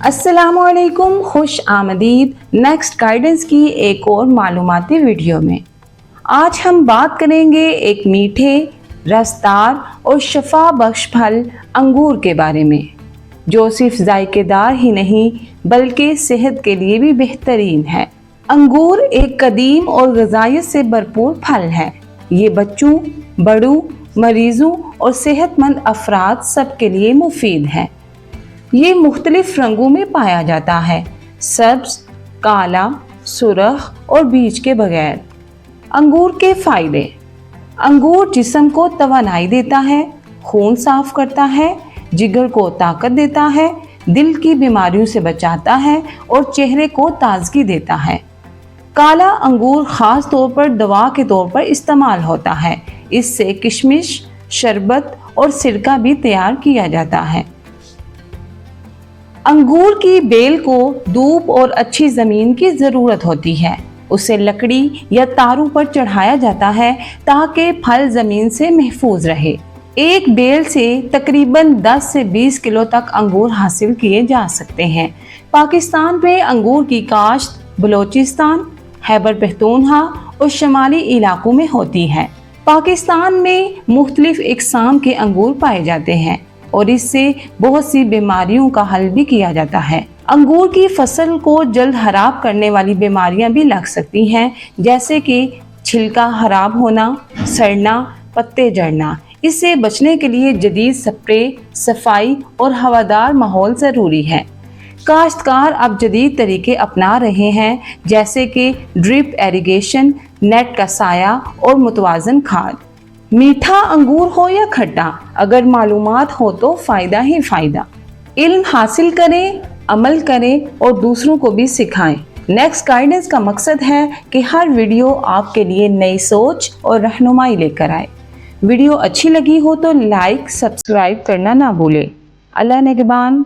अस्सलामुअलैकुम, खुश आमदीद नेक्स्ट गाइडेंस की एक और मालूमाती वीडियो में। आज हम बात करेंगे एक मीठे, रसदार और शफा बख्श फल अंगूर के बारे में, जो सिर्फ जायकेदार ही नहीं बल्कि सेहत के लिए भी बेहतरीन है। अंगूर एक कदीम और ग़िज़ाइयत से भरपूर फल है। ये बच्चों, बड़ों, मरीज़ों और सेहतमंद अफराद सब के लिए मुफीद है। ये मुख्तलिफ रंगों में पाया जाता है, सब्ज, काला, सुरख और बीज के बगैर। अंगूर के फ़ायदे। अंगूर जिस्म को तवानाई देता है, खून साफ करता है, जिगर को ताकत देता है, दिल की बीमारियों से बचाता है और चेहरे को ताजगी देता है। काला अंगूर ख़ास तौर पर दवा के तौर पर इस्तेमाल होता है। इससे किशमिश, शरबत और सिरका भी तैयार किया जाता है। अंगूर की बेल को धूप और अच्छी ज़मीन की ज़रूरत होती है। उसे लकड़ी या तारों पर चढ़ाया जाता है ताकि फल ज़मीन से महफूज रहे। एक बेल से तकरीबन 10 से 20 किलो तक अंगूर हासिल किए जा सकते हैं। पाकिस्तान में अंगूर की काश्त बलोचिस्तान, खैबर पख्तूनख्वा और शमाली इलाकों में होती है। पाकिस्तान में मुख्तलिफ इकसाम के अंगूर पाए जाते हैं और इससे बहुत सी बीमारियों का हल भी किया जाता है। अंगूर की फसल को जल्द खराब करने वाली बीमारियां भी लग सकती हैं, जैसे कि छिलका खराब होना, सड़ना, पत्ते झड़ना। इससे बचने के लिए जदीद स्प्रे, सफाई और हवादार माहौल ज़रूरी है। काश्तकार अब जदीद तरीके अपना रहे हैं, जैसे कि ड्रिप इरिगेशन, नेट का साया और मुतवाज़न खाद। मीठा अंगूर हो या खट्टा, अगर मालूमात हो तो फ़ायदा ही फ़ायदा। इल्म हासिल करें, अमल करें और दूसरों को भी सिखाएं। नेक्स्ट गाइडेंस का मकसद है कि हर वीडियो आपके लिए नई सोच और रहनुमाई लेकर आए। वीडियो अच्छी लगी हो तो लाइक, सब्सक्राइब करना ना भूलें। अल्लाह निगहबान।